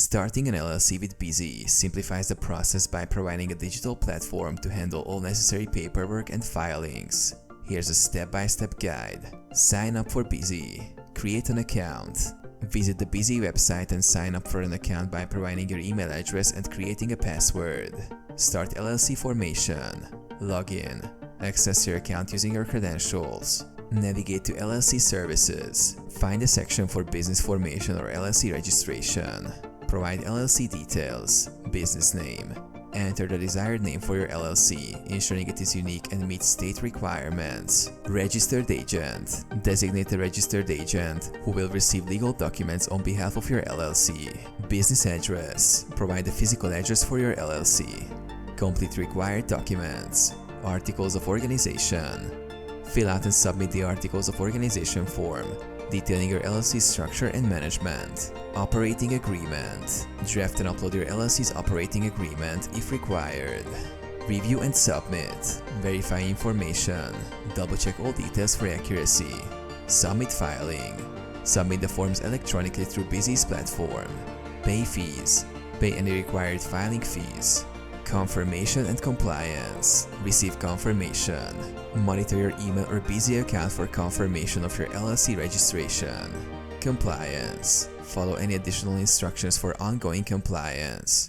Starting an LLC with Bizee simplifies the process by providing a digital platform to handle all necessary paperwork and filings. Here's a step-by-step guide. Sign up for Bizee. Create an account. Visit the Bizee website and sign up for an account by providing your email address and creating a password. Start LLC formation. Log in. Access your account using your credentials. Navigate to LLC services. Find a section for business formation or LLC registration. Provide LLC details, business name. Enter the desired name for your LLC, ensuring it is unique and meets state requirements. Registered agent. Designate a registered agent who will receive legal documents on behalf of your LLC. Business address. Provide the physical address for your LLC. Complete required documents. Articles of organization. Fill out and submit the Articles of Organization form, detailing your LLC's structure and management. Operating agreement. Draft and upload your LLC's operating agreement if required. Review and submit. Verify information. Double-check all details for accuracy. Submit filing. Submit the forms electronically through Bizee's platform. Pay fees. Pay any required filing fees. Confirmation and compliance. Receive confirmation. Monitor your email or Bizee account for confirmation of your LLC registration. Compliance. Follow any additional instructions for ongoing compliance.